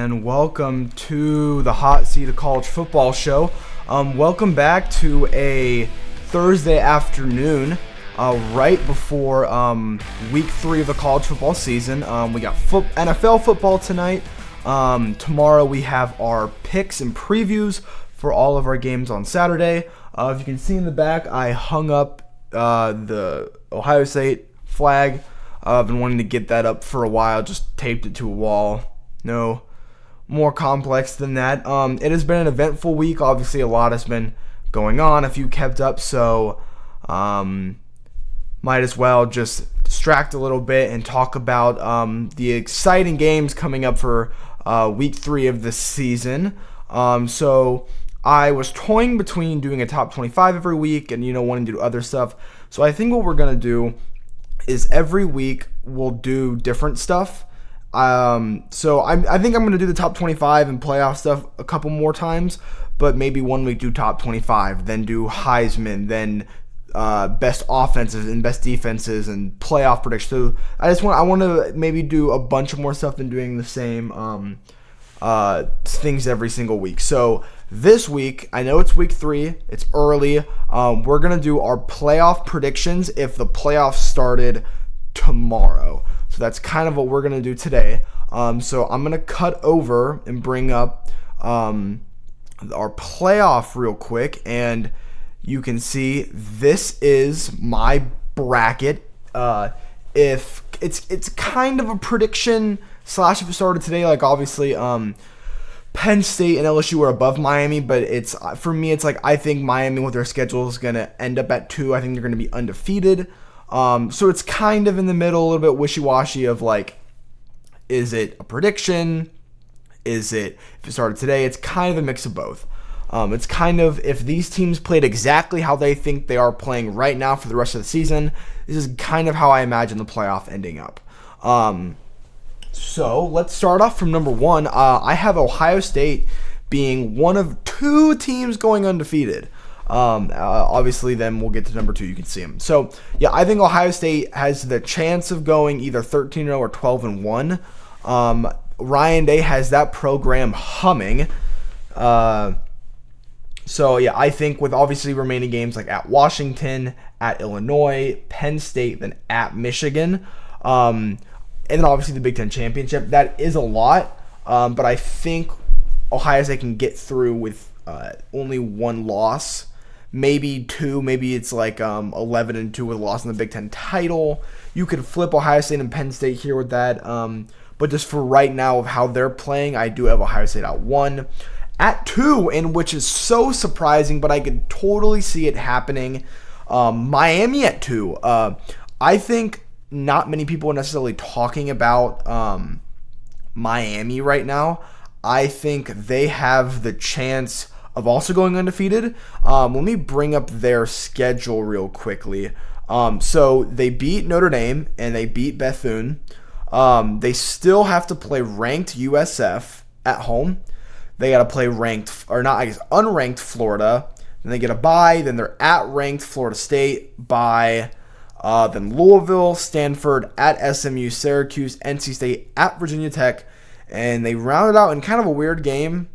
everyone. Welcome to the Hot Seat of College Football Show. Welcome back to a Thursday afternoon, right before week 3 of the college football season. We got NFL football tonight. Tomorrow we have our picks and previews for all of our games on Saturday. If you can see in the back, I hung up the Ohio State flag. I've been wanting to get that up for a while, just taped it to a wall. No more complex than that. It has been an eventful week. Obviously, a lot has been going on, if you kept up, so might as well just distract a little bit and talk about the exciting games coming up for week 3 of the season. So I was toying between doing a top 25 every week and, wanting to do other stuff. So I think what we're going to do is every week we'll do different stuff. So I think I'm going to do the top 25 and playoff stuff a couple more times, but maybe one week do top 25, then do Heisman, then best offenses and best defenses and playoff predictions. So I want to maybe do a bunch of more stuff than doing the same things every single week. So this week, I know it's week 3, it's early. We're going to do our playoff predictions if the playoffs started tomorrow. So that's kind of what we're going to do today. So I'm going to cut over and bring up our playoff real quick, and you can see this is my bracket. If it's kind of a prediction slash if it started today, like obviously Penn State and LSU are above Miami, but it's for me, it's like I think Miami with their schedule is going to end up at 2. I think they're going to be undefeated. So it's kind of in the middle, a little bit wishy-washy of like, is it a prediction? Is it, if it started today, it's kind of a mix of both. It's kind of, if these teams played exactly how they think they are playing right now for the rest of the season, this is kind of how I imagine the playoff ending up. So let's start off from number 1. I have Ohio State being one of 2 teams going undefeated. Obviously, then we'll get to number 2. You can see them. So, yeah, I think Ohio State has the chance of going either 13-0 or 12-1. Ryan Day has that program humming. So, yeah, I think with obviously remaining games like at Washington, at Illinois, Penn State, then at Michigan, and then obviously the Big Ten Championship, that is a lot. But I think Ohio State can get through with only 1 loss. Maybe 2, maybe it's like 11-2 with a loss in the Big Ten title. You could flip Ohio State and Penn State here with that. But just for right now of how they're playing, I do have Ohio State at 1. At 2, and which is so surprising, but I could totally see it happening, Miami at 2. I think not many people are necessarily talking about Miami right now. I think they have the chance of also going undefeated. Let me bring up their schedule real quickly. So they beat Notre Dame and they beat Bethune. They still have to play ranked USF at home. They got to play unranked Florida. Then they get a bye. Then they're at ranked Florida State, bye. Then Louisville, Stanford, at SMU, Syracuse, NC State, at Virginia Tech. And they round it out in kind of a weird game.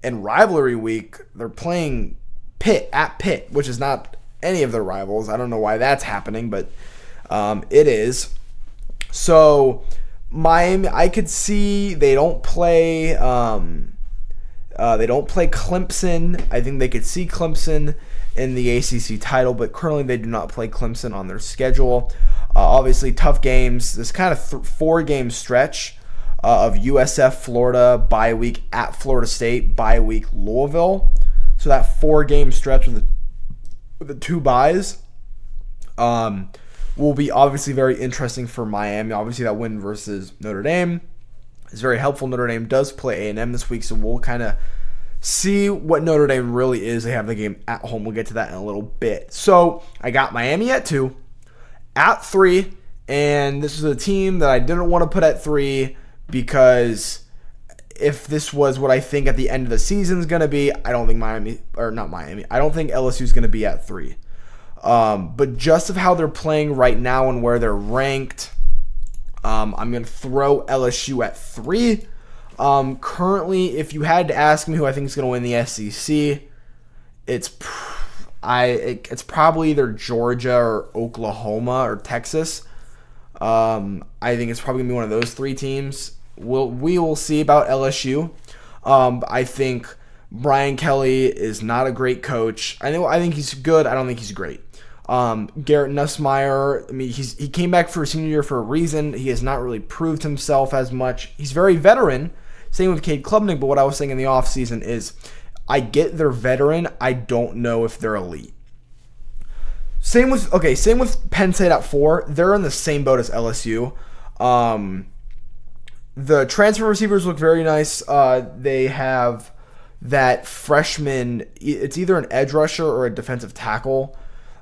In rivalry week, they're playing Pitt at Pitt, which is not any of their rivals. I don't know why that's happening, but it is. So Miami, I could see they don't play Clemson. I think they could see Clemson in the ACC title, but currently they do not play Clemson on their schedule. Obviously, tough games. This kind of 4-game stretch of USF, Florida, bye week at Florida State, bye week Louisville. So that 4-game stretch with the 2 byes will be obviously very interesting for Miami. Obviously, that win versus Notre Dame is very helpful. Notre Dame does play A&M this week, so we'll kind of see what Notre Dame really is. They have the game at home. We'll get to that in a little bit. So I got Miami at 2, at 3, and this is a team that I didn't want to put at 3 because if this was what I think at the end of the season is going to be, I don't think I don't think LSU is going to be at 3. But just of how they're playing right now and where they're ranked, I'm going to throw LSU at 3. Currently, if you had to ask me who I think is going to win the SEC, it's probably either Georgia or Oklahoma or Texas. I think it's probably gonna be one of those three teams. We will see about LSU. I think Brian Kelly is not a great coach. I think he's good. I don't think he's great. Garrett Nussmeier, I mean, he came back for a senior year for a reason. He has not really proved himself as much. He's very veteran. Same with Cade Klubnik, but what I was saying in the offseason is I get they're veteran. I don't know if they're elite. Same with Penn State at 4. They're in the same boat as LSU. The transfer receivers look very nice. They have that freshman. It's either an edge rusher or a defensive tackle.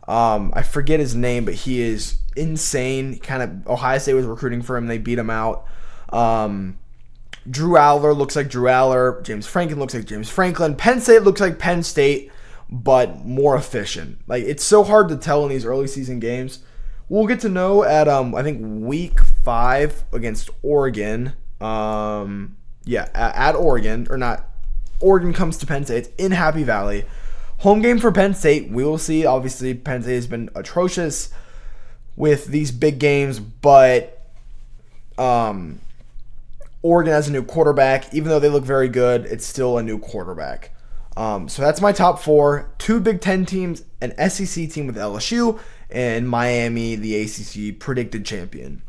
I forget his name, but he is insane. Kind of Ohio State was recruiting for him. They beat him out. Drew Aller looks like Drew Aller. James Franklin looks like James Franklin. Penn State looks like Penn State, but more efficient. Like, it's so hard to tell in these early season games. We'll get to know at I think week 5 against Oregon. At Oregon, or not. Oregon comes to Penn State. It's in Happy Valley. Home game for Penn State. We will see. Obviously, Penn State has been atrocious with these big games, but Oregon has a new quarterback. Even though they look very good, it's still a new quarterback. So that's my top 4. 2 Big Ten teams, an SEC team with LSU, and Miami, the ACC predicted champion.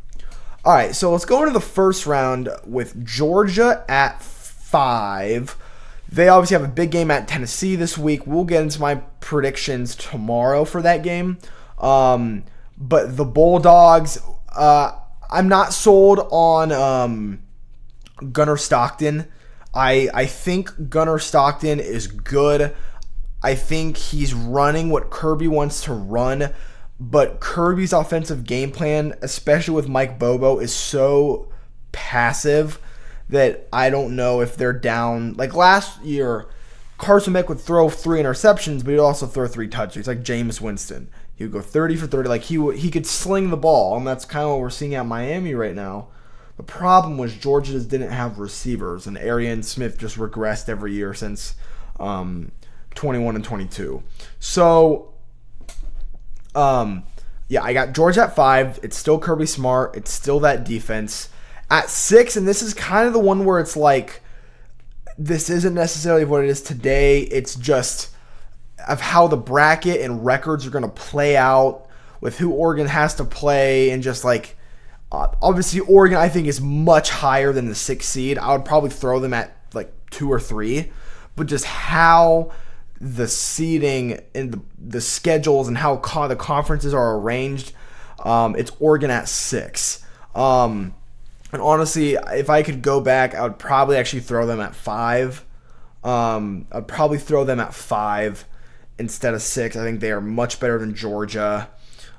All right, so let's go into the first round with Georgia at 5. They obviously have a big game at Tennessee this week. We'll get into my predictions tomorrow for that game. But the Bulldogs, I'm not sold on Gunnar Stockton. I think Gunnar Stockton is good. I think he's running what Kirby wants to run, but Kirby's offensive game plan, especially with Mike Bobo, is so passive that I don't know if they're down. Like last year, Carson Beck would throw 3 interceptions, but he'd also throw 3 touchdowns. Like Jameis Winston. He would go 30 for 30. Like he could sling the ball, and that's kind of what we're seeing at Miami right now. The problem was Georgia just didn't have receivers, and Arian Smith just regressed every year since 21 and 22. So, I got Georgia at 5. It's still Kirby Smart. It's still that defense. At 6, and this is kind of the one where it's like, this isn't necessarily what it is today. It's just of how the bracket and records are going to play out with who Oregon has to play, and just like, obviously Oregon I think is much higher than the 6th seed. I would probably throw them at like 2 or 3, but just how the seeding and the schedules and how the conferences are arranged, it's Oregon at 6. And honestly, if I could go back, I would probably actually throw them at 5. I'd probably throw them at 5 instead of 6. I think they are much better than Georgia.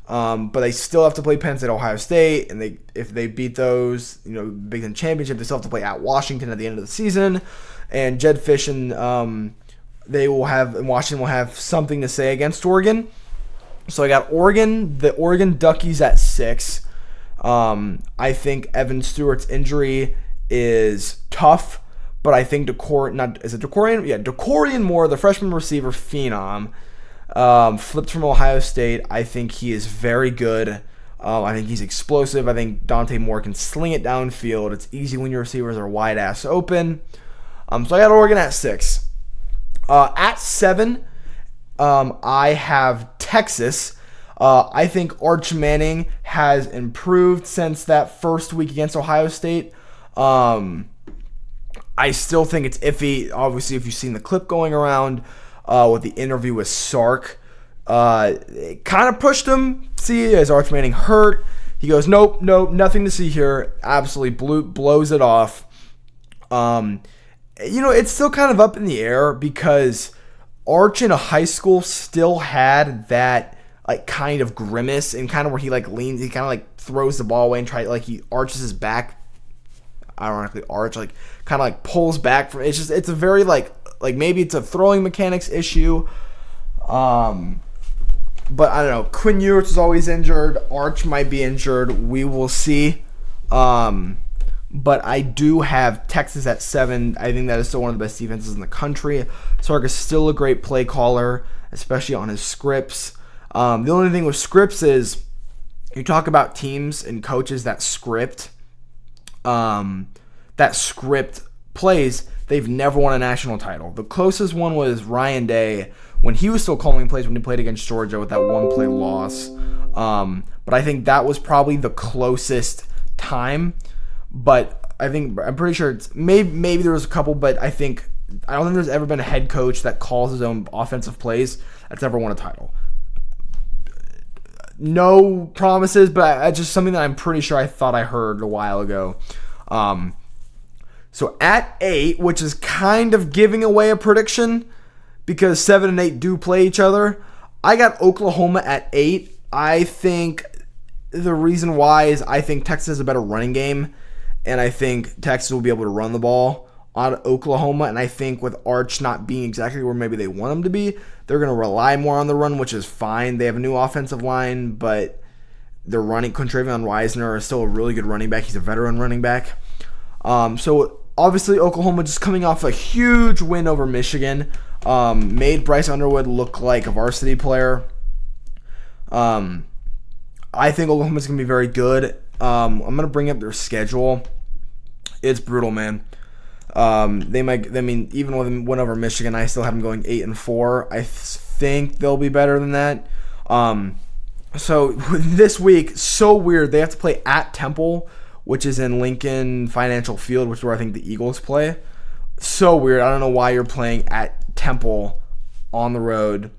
But they still have to play Penn State, Ohio State, and if they beat those, Big Ten Championship, they still have to play at Washington at the end of the season. And Jed Fish and Washington will have something to say against Oregon. So I got Oregon, the Oregon Duckies at 6. I think Evan Stewart's injury is tough, but I think Decorian Moore, the freshman receiver phenom, flipped from Ohio State. I think he is very good. I think he's explosive. I think Dante Moore can sling it downfield. It's easy when your receivers are wide ass open. So I got Oregon at 6. At 7, I have Texas. I think Arch Manning has improved since that first week against Ohio State. I still think it's iffy. Obviously, if you've seen the clip going around with the interview with Sark, it kind of pushed him. See, is Arch Manning hurt? He goes, nope, nothing to see here. Absolutely blows it off. It's still kind of up in the air because Arch in a high school still had that kind of grimace, and kind of where he leans, he kind of throws the ball away and he arches his back. Ironically, kind of pulls back from. It's a very maybe it's a throwing mechanics issue. But I don't know. Quinn Ewers is always injured. Arch might be injured. We will see. but I do have Texas at 7. I think that is still one of the best defenses in the country. Sark is still a great play caller, especially on his scripts. The only thing with scripts is you talk about teams and coaches that script plays. They've never won a national title. The closest one was Ryan Day when he was still calling plays when he played against Georgia with that one play loss. But I think that was probably the closest time. But I'm pretty sure it's maybe there was a couple, but I don't think there's ever been a head coach that calls his own offensive plays that's ever won a title. No promises, but it's just something that I'm pretty sure I thought I heard a while ago. So at 8, which is kind of giving away a prediction because 7 and 8 do play each other, I got Oklahoma at 8. I think the reason why is I think Texas has a better running game, and I think Texas will be able to run the ball on Oklahoma, and I think with Arch not being exactly where maybe they want him to be, they're going to rely more on the run, which is fine. They have a new offensive line, but they're running. Contravion Reisner is still a really good running back. He's a veteran running back. So obviously Oklahoma just coming off a huge win over Michigan, made Bryce Underwood look like a varsity player. I think Oklahoma's going to be very good. I'm going to bring up their schedule. It's brutal, man. Even with them win over Michigan, I still have them going 8-4. I think they'll be better than that. So this week, so weird. They have to play at Temple, which is in Lincoln Financial Field, which is where I think the Eagles play. So weird. I don't know why you're playing at Temple on the road.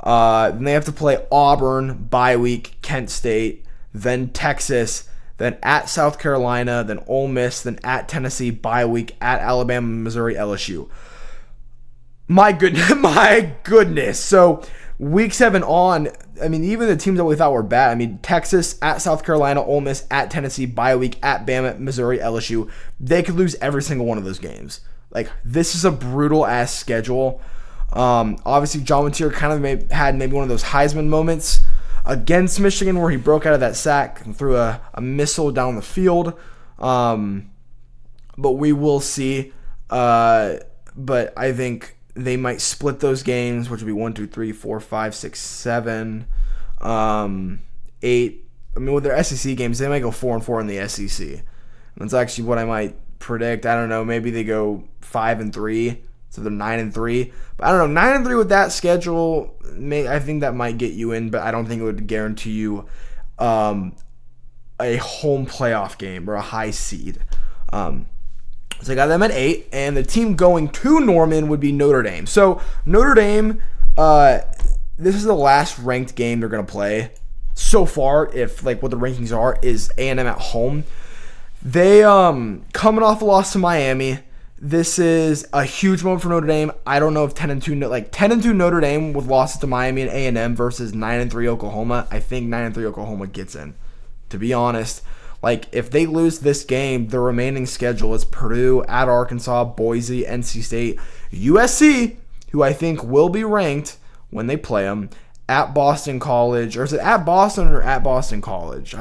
Then they have to play Auburn, bye week, Kent State, then Texas, then at South Carolina, then Ole Miss, then at Tennessee, bye week, at Alabama, Missouri, LSU. My goodness. So week 7 on, even the teams that we thought were bad, Texas, at South Carolina, Ole Miss, at Tennessee, bye week, at Bama, Missouri, LSU, they could lose every single one of those games. This is a brutal-ass schedule. Obviously, John Mateer kind of had maybe one of those Heisman moments against Michigan where he broke out of that sack and threw a missile down the field. But we will see. But I think they might split those games, which would be 1, 2, 3, 4, 5, 6, 7, 8. With their SEC games, they might go 4-4 in the SEC. That's actually what I might predict. I don't know. Maybe they go 5-3. So they're 9-3. But I don't know, 9-3 with that schedule, I think that might get you in, but I don't think it would guarantee you a home playoff game or a high seed. So I got them at 8, and the team going to Norman would be Notre Dame. So Notre Dame, this is the last ranked game they're going to play so far, if what the rankings are, is A&M at home. They coming off a loss to Miami. This is a huge moment for Notre Dame. I don't know if 10-2 Notre Dame with losses to Miami and A&M versus 9-3 Oklahoma. I think 9-3 Oklahoma gets in. To be honest, if they lose this game, the remaining schedule is Purdue, at Arkansas, Boise, NC State, USC, who I think will be ranked when they play them, at Boston College, or is it at Boston or at Boston College?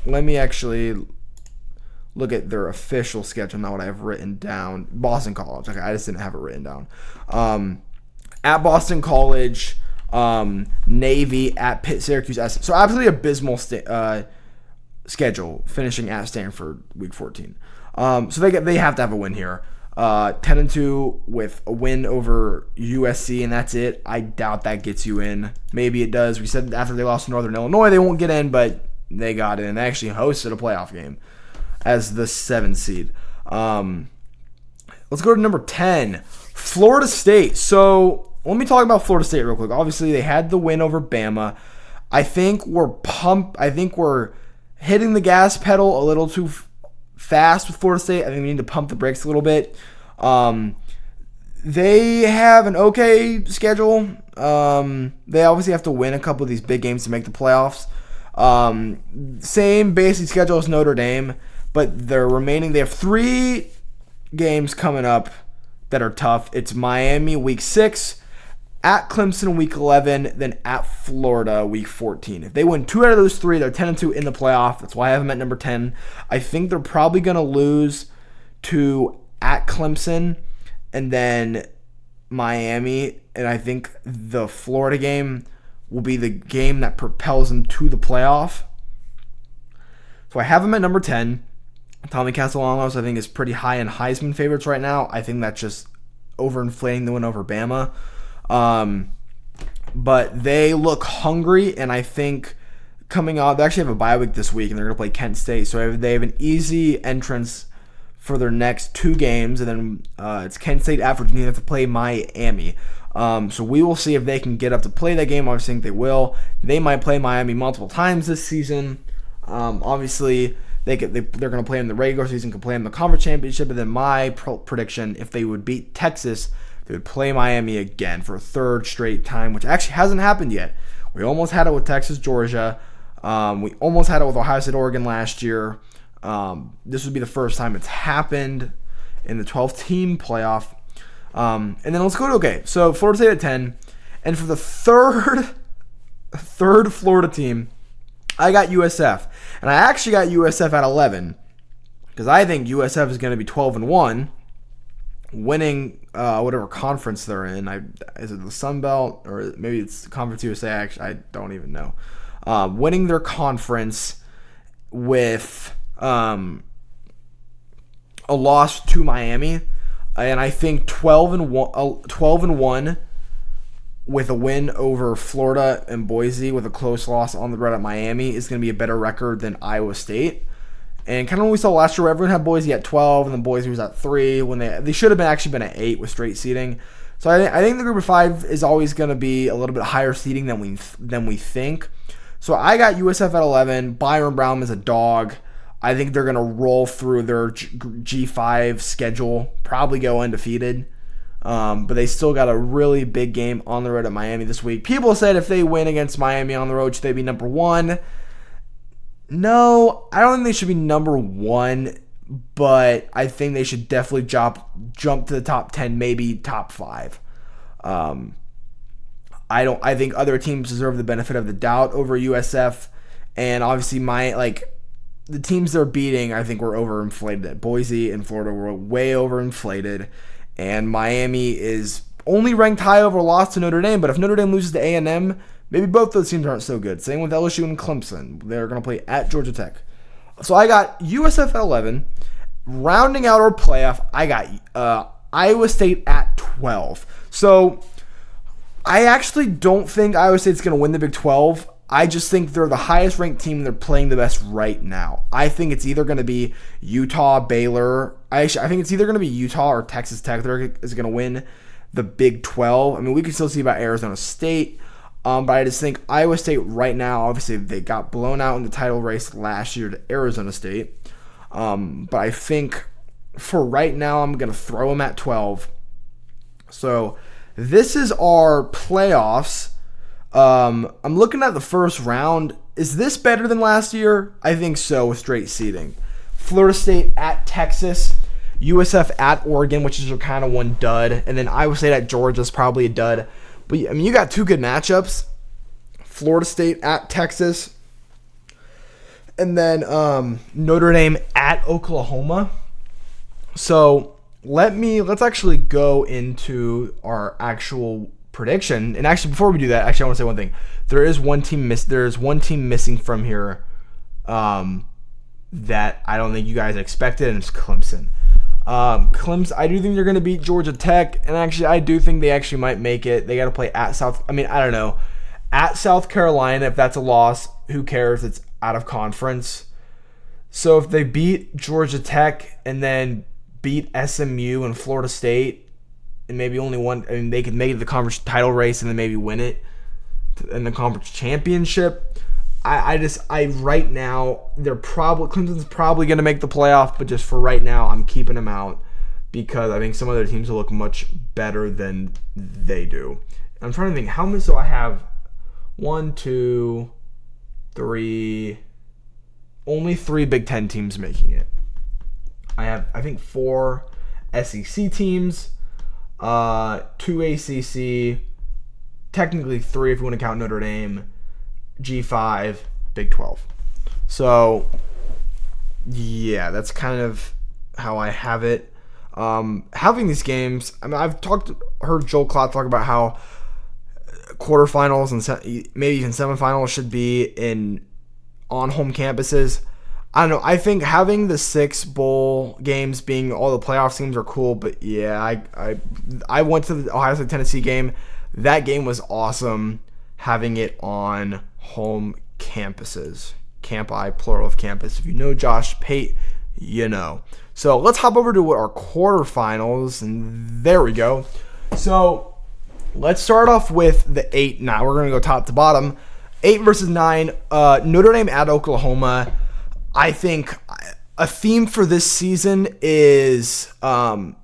Let me actually look at their official schedule, not what I have written down. Boston College. Okay, I just didn't have it written down. At Boston College, Navy, at Pitt, Syracuse. So absolutely abysmal schedule, finishing at Stanford week 14. So they have to have a win here. 10-2 with a win over USC, and that's it. I doubt that gets you in. Maybe it does. We said after they lost to Northern Illinois, they won't get in, but they got in. They actually hosted a playoff game as the 7 seed. Let's go to number 10, Florida State. So let me talk about Florida State real quick. Obviously, they had the win over Bama. I think we're hitting the gas pedal a little too fast with Florida State. I think we need to pump the brakes a little bit. They have an okay schedule. They obviously have to win a couple of these big games to make the playoffs. Same basic schedule as Notre Dame. But they have 3 games coming up that are tough. It's Miami week 6, at Clemson week 11, then at Florida week 14. If they win 2 out of those 3, they're 10-2 in the playoff. That's why I have them at number 10. I think they're probably going to lose to at Clemson and then Miami, and I think the Florida game will be the game that propels them to the playoff. So I have them at number 10. Tommy Castellanos, I think, is pretty high in Heisman favorites right now. I think that's just overinflating the win over Bama. But they look hungry, and I think coming out, they actually have a bye week this week, and they're going to play Kent State. So they have an easy entrance for their next 2 games, and then it's Kent State at Virginia. They have to play Miami. So we will see if they can get up to play that game. Obviously, I think they will. They might play Miami multiple times this season. Obviously, they're going to play in the regular season, can play in the conference championship, and then my prediction, if they would beat Texas, they would play Miami again for a 3rd straight time, which actually hasn't happened yet. We almost had it with Texas, Georgia. We almost had it with Ohio State, Oregon last year. This would be the first time it's happened in the 12-team playoff. And then let's go to, so Florida State at 10. And for the third Florida team, I got USF. And I actually got USF at 11 because I think USF is going to be 12-1, winning whatever conference they're in. Is it the Sun Belt or maybe it's Conference USA? Actually, I don't even know. Winning their conference with a loss to Miami, and I think 12-1 with a win over Florida and Boise with a close loss on the road at Miami is going to be a better record than Iowa State. And kind of what we saw last year, everyone had Boise at 12, and then Boise was at 3 when they should have actually been at 8 with straight seeding. So I think the group of 5 is always going to be a little bit higher seeding than we think. So I got USF at 11. Byron Brown is a dog. I think they're going to roll through their G5 schedule, probably go undefeated. But they still got a really big game on the road at Miami this week. People said if they win against Miami on the road, should they be number 1? No, I don't think they should be number 1, but I think they should definitely jump to the top 10, maybe top 5. I think other teams deserve the benefit of the doubt over USF, and obviously the teams they're beating, I think, were overinflated. Boise and Florida were way overinflated, and Miami is only ranked high over a loss to Notre Dame, but if Notre Dame loses to A&M, maybe both those teams aren't so good. Same with LSU and Clemson. They're going to play at Georgia Tech. So I got USF at 11. Rounding out our playoff, I got Iowa State at 12. So I actually don't think Iowa State's going to win the Big 12. I just think they're the highest ranked team and they're playing the best right now. I think it's either going to be Utah, Baylor. I think it's either going to be Utah or Texas Tech that is going to win the Big 12. I mean, we can still see about Arizona State. But I just think Iowa State right now, obviously they got blown out in the title race last year to Arizona State. But I think for right now, I'm going to throw them at 12. So this is our playoffs. I'm looking at the first round. Is this better than last year? I think so with straight seeding. Florida State at Texas. USF at Oregon, which is your kind of one dud. And then Iowa State at Georgia is probably a dud. But, I mean, you got 2 good matchups. Florida State at Texas. And then Notre Dame at Oklahoma. So let's actually go into our actual prediction. And actually, before we do that, I want to say one thing. There is one team missing from here that I don't think you guys expected, and it's Clemson. Clemson, I do think they're going to beat Georgia Tech, and actually, I do think they actually might make it. They got to play at at South Carolina. If that's a loss, who cares? It's out of conference. So if they beat Georgia Tech and then beat SMU and Florida State, and maybe only one, they could make it the conference title race and then maybe win it in the conference championship. Right now, Clemson's probably going to make the playoff, but just for right now, I'm keeping them out because I think some other teams will look much better than they do. I'm trying to think how many. So I have 1, 2, 3, only 3 Big Ten teams making it. I have, I think, 4 SEC teams, 2 ACC, technically 3 if you want to count Notre Dame, G5, Big 12. So, yeah, that's kind of how I have it. Having these games, I mean, heard Joel Klatt talk about how quarterfinals and maybe even semifinals should be on home campuses. I don't know. I think having the 6 bowl games being all the playoff teams are cool, but yeah, I went to the Ohio State Tennessee game. That game was awesome. Having it on home campuses, campi, plural of campus. If you know Josh Pate, you know. So let's hop over to our quarterfinals, and there we go. So let's start off with the 8. Now we're gonna go top to bottom. 8 versus 9. Notre Dame at Oklahoma. I think a theme for this season is veteran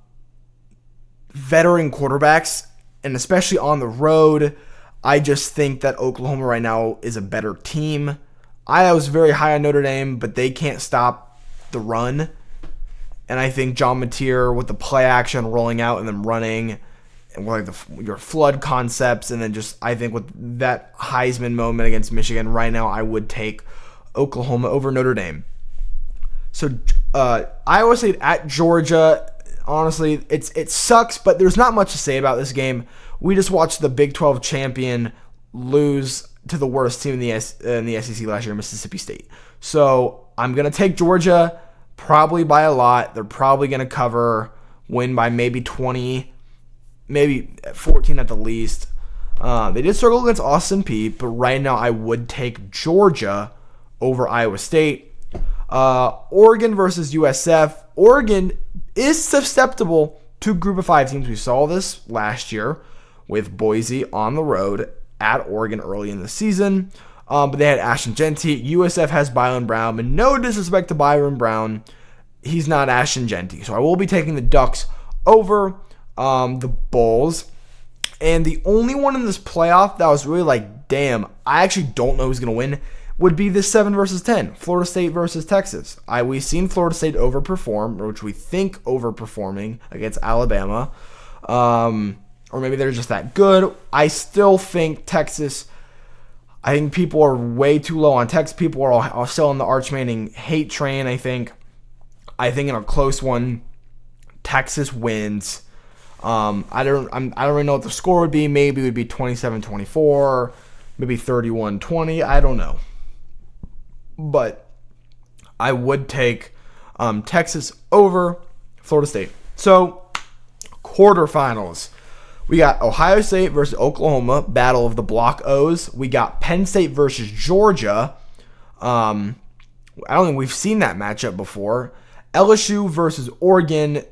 quarterbacks, and especially on the road. I just think that Oklahoma right now is a better team. I was very high on Notre Dame, but they can't stop the run. And I think John Mateer with the play action rolling out and then running, and like your flood concepts, and then just I think with that Heisman moment against Michigan right now, I would take Oklahoma over Notre Dame. So Iowa State at Georgia. Honestly, it sucks, but there's not much to say about this game. We just watched the Big 12 champion lose to the worst team in the SEC last year, Mississippi State. So I'm going to take Georgia, probably by a lot. They're probably going to win by maybe 20, maybe 14 at the least. They did struggle against Austin Peay, but right now I would take Georgia over Iowa State. Oregon versus USF. Oregon is susceptible to Group of 5 teams. We saw this last year with Boise on the road at Oregon early in the season. But they had Ashton Genty. USF has Byron Brown. And no disrespect to Byron Brown, he's not Ashton Genty. So I will be taking the Ducks over the Bulls. And the only one in this playoff that was really like, damn, I actually don't know who's going to win, would be this 7 versus 10, Florida State versus Texas. We've seen Florida State overperform, which we think overperforming against Alabama. Or maybe they're just that good. I still think Texas, I think people are way too low on Texas. People are still on the Arch Manning hate train, I think. In a close one, Texas wins. I don't really know what the score would be. Maybe it would be 27-24, maybe 31-20. I don't know. But I would take Texas over Florida State. So, quarterfinals. We got Ohio State versus Oklahoma, battle of the Block O's. We got Penn State versus Georgia. I don't think we've seen that matchup before. LSU versus Oregon.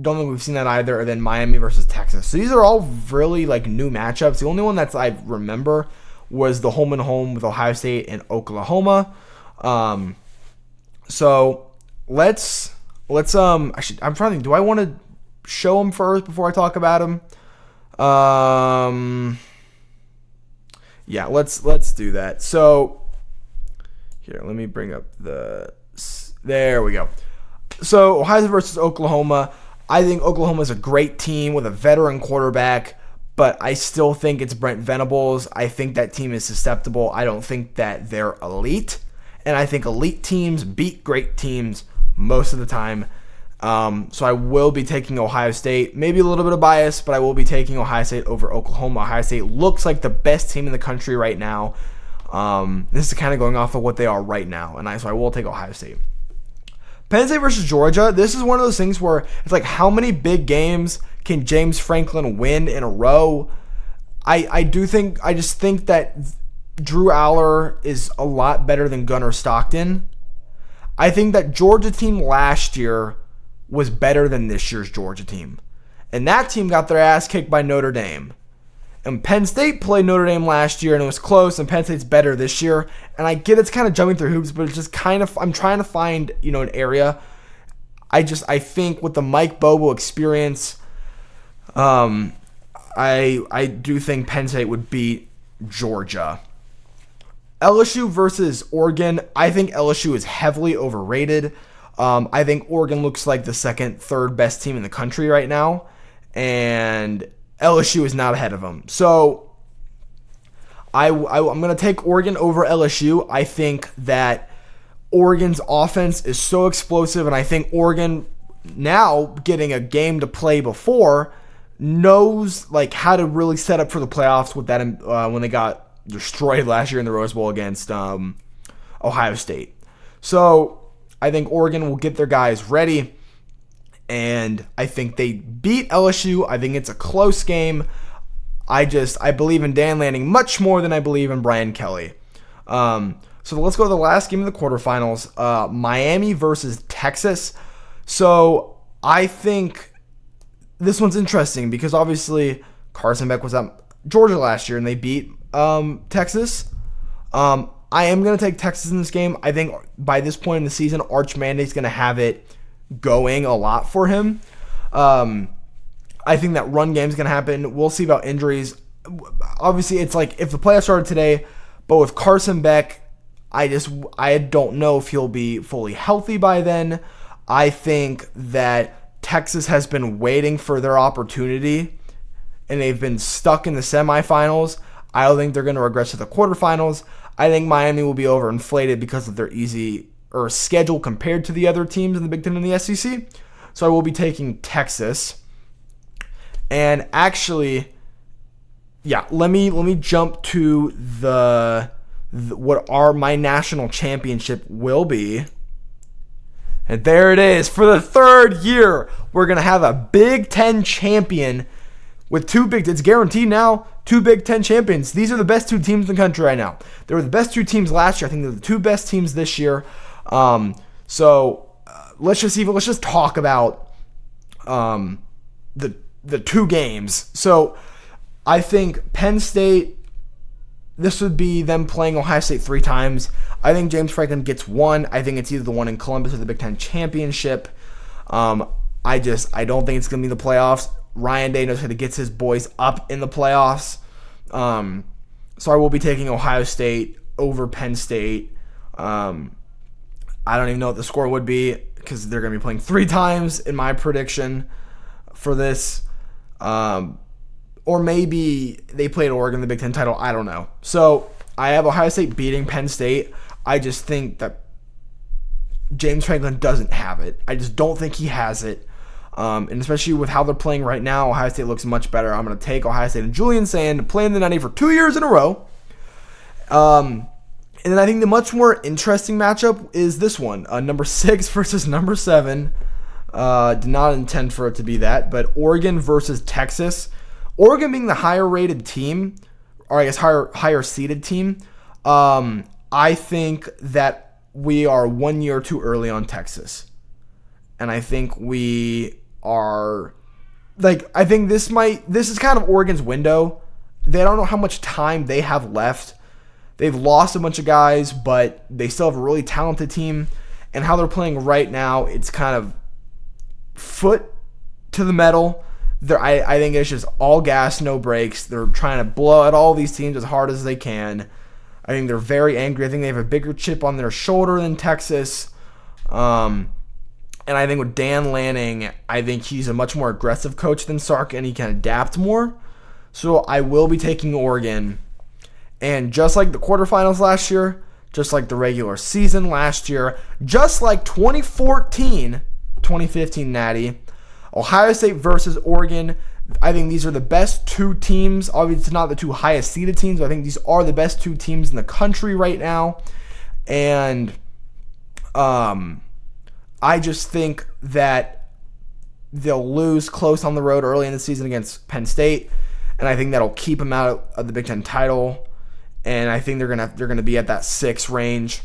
Don't think we've seen that either. And then Miami versus Texas. So these are all really like new matchups. The only one that I remember was the home and home with Ohio State and Oklahoma. So let's actually, I'm trying to think, do I want to show them first before I talk about them? Yeah, let's do that. So here, let me bring up there we go. So Ohio State versus Oklahoma. I think Oklahoma is a great team with a veteran quarterback, but I still think it's Brent Venables. I think that team is susceptible. I don't think that they're elite. And I think elite teams beat great teams most of the time. So I will be taking Ohio State. Maybe a little bit of bias, but I will be taking Ohio State over Oklahoma. Ohio State looks like the best team in the country right now. This is kind of going off of what they are right now. So I will take Ohio State. Penn State versus Georgia. This is one of those things where it's like, how many big games can James Franklin win in a row? I just think that Drew Aller is a lot better than Gunnar Stockton. I think that Georgia team last year was better than this year's Georgia team. And that team got their ass kicked by Notre Dame. And Penn State played Notre Dame last year and it was close, and Penn State's better this year. And I get it's kind of jumping through hoops, but it's just kind of, I'm trying to find, an area. I think with the Mike Bobo experience, I do think Penn State would beat Georgia. LSU versus Oregon. I think LSU is heavily overrated. I think Oregon looks like the second, third best team in the country right now, and LSU is not ahead of them. So I'm going to take Oregon over LSU. I think that Oregon's offense is so explosive, and I think Oregon, now getting a game to play before, knows like how to really set up for the playoffs with that when they got destroyed last year in the Rose Bowl against Ohio State. So I think Oregon will get their guys ready, and I think they beat LSU. I think it's a close game. I believe in Dan Lanning much more than I believe in Brian Kelly. So let's go to the last game of the quarterfinals. Miami versus Texas. So I think this one's interesting because obviously Carson Beck was at Georgia last year and they beat Texas. I am going to take Texas in this game. I think by this point in the season, Arch Mandy's going to have it going a lot for him. I think that run game's going to happen. We'll see about injuries. Obviously, it's like if the playoffs started today, but with Carson Beck, I don't know if he'll be fully healthy by then. I think that Texas has been waiting for their opportunity, and they've been stuck in the semifinals. I don't think they're going to regress to the quarterfinals. I think Miami will be overinflated because of their easy schedule compared to the other teams in the Big Ten and the SEC. So I will be taking Texas. And actually, yeah, let me jump to what my national championship will be. And there it is. For the third year, we're going to have a Big Ten champion with it's guaranteed now, 2 Big Ten champions. These are the best 2 teams in the country right now. They were the best 2 teams last year. I think they're the 2 best teams this year. Let's just talk about the 2 games. So I think Penn State, this would be them playing Ohio State 3 times. I think James Franklin gets 1. I think it's either the one in Columbus or the Big Ten championship. I don't think it's going to be the playoffs. Ryan Day knows how to get his boys up in the playoffs. So I will be taking Ohio State over Penn State. I don't even know what the score would be because they're going to be playing 3 times in my prediction for this. Or maybe they played Oregon in the Big Ten title. I don't know. So I have Ohio State beating Penn State. I just think that James Franklin doesn't have it. I just don't think he has it. And especially with how they're playing right now, Ohio State looks much better. I'm going to take Ohio State and Julian Sand playing the 90 for 2 years in a row. And then I think the much more interesting matchup is this one. Number 6 versus number 7. Did not intend for it to be that, but Oregon versus Texas. Oregon being the higher rated team, or I guess higher seeded team. I think that we are 1 year too early on Texas. And I think we are I think this is kind of Oregon's window. They don't know how much time they have left. They've lost a bunch of guys, but they still have a really talented team. And how they're playing right now, it's kind of foot to the metal. I think it's just all gas, no brakes. They're trying to blow at all these teams as hard as they can. I think they're very angry. I think they have a bigger chip on their shoulder than Texas. And I think with Dan Lanning, I think he's a much more aggressive coach than Sark, and he can adapt more. So I will be taking Oregon. And just like the quarterfinals last year, just like the regular season last year, just like 2015 Natty, Ohio State versus Oregon. I think these are the best 2 teams. Obviously, it's not the 2 highest seeded teams, but I think these are the best 2 teams in the country right now. And I just think that they'll lose close on the road early in the season against Penn State, and I think that'll keep them out of the Big Ten title. And I think they're gonna be at that 6 range,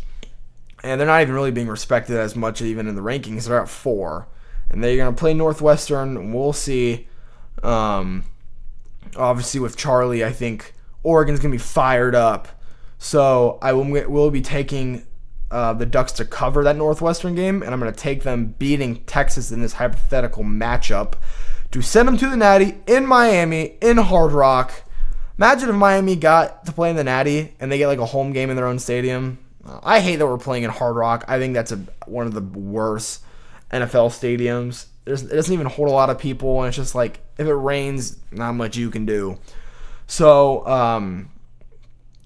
and they're not even really being respected as much even in the rankings. They're at 4, and they're gonna play Northwestern. We'll see. Obviously with Charlie, I think Oregon's gonna be fired up. So I will be taking the Ducks to cover that Northwestern game, and I'm going to take them beating Texas in this hypothetical matchup to send them to the Natty in Miami, in Hard Rock. Imagine if Miami got to play in the Natty and they get like a home game in their own stadium. I hate that we're playing in Hard Rock. I think that's one of the worst NFL stadiums. It doesn't even hold a lot of people, and it's just like if it rains, not much you can do. So,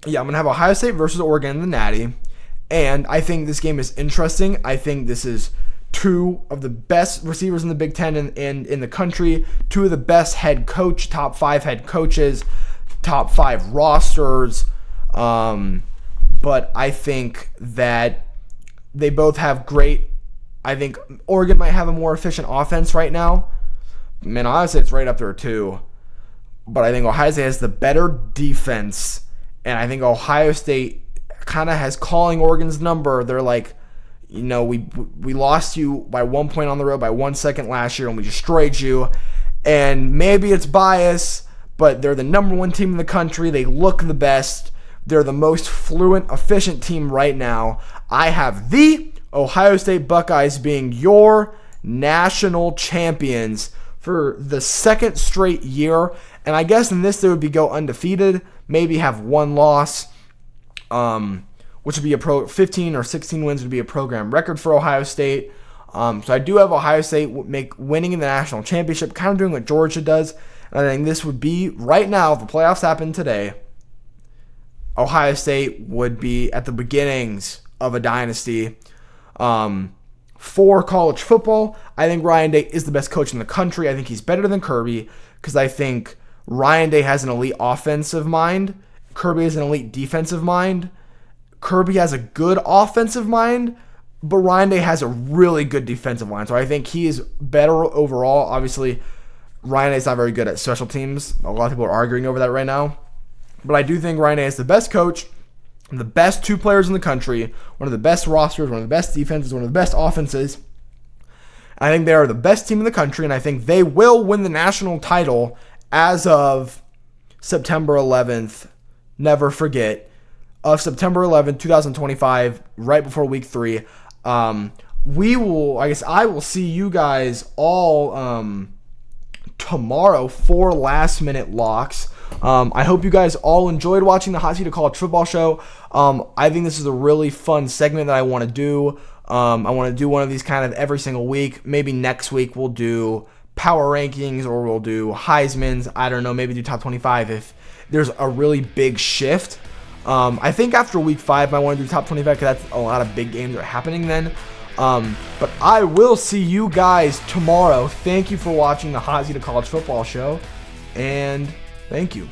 Yeah, I'm going to have Ohio State versus Oregon in the Natty. And I think this game is interesting. I think this is two of the best receivers in the Big Ten and in the country, two of the best top 5 head coaches, top 5 rosters. But I think that they both have great. I think Oregon might have a more efficient offense right now. Man, honestly, it's right up there too. But I think Ohio State has the better defense. And I think Ohio State kind of has calling Oregon's number. They're like, we lost you by 1 point on the road by 1 second last year, and we destroyed you. And maybe it's bias, but they're the number 1 team in the country. They look the best. They're the most fluent, efficient team right now. I have the Ohio State Buckeyes being your national champions for the second straight year. And I guess in this they would go undefeated, maybe have 1 loss, which would be 15 or 16 wins would be a program record for Ohio State. So I do have Ohio State winning in the national championship, kind of doing what Georgia does. And I think this would be, right now, if the playoffs happen today, Ohio State would be at the beginnings of a dynasty. For college football, I think Ryan Day is the best coach in the country. I think he's better than Kirby because I think Ryan Day has an elite offensive mind. Kirby has an elite defensive mind. Kirby has a good offensive mind, but Ryan Day has a really good defensive line. So I think he is better overall. Obviously, Ryan Day's not very good at special teams. A lot of people are arguing over that right now. But I do think Ryan Day is the best coach, the best 2 players in the country, one of the best rosters, one of the best defenses, one of the best offenses. I think they are the best team in the country, and I think they will win the national title as of September 11th. Never forget. Of September 11th, 2025, right before week 3. I will see you guys all tomorrow for last minute locks. I hope you guys all enjoyed watching the Hot Seat of College Football Show. I think this is a really fun segment that I want to do. I want to do one of these kind of every single week. Maybe next week we'll do power rankings or we'll do Heisman's. I don't know, maybe do top 25 if there's a really big shift. I think after week 5 I want to do top 25 because that's a lot of big games are happening then. But I will see you guys tomorrow. Thank you for watching the Hot Seat of College Football Show, and thank you.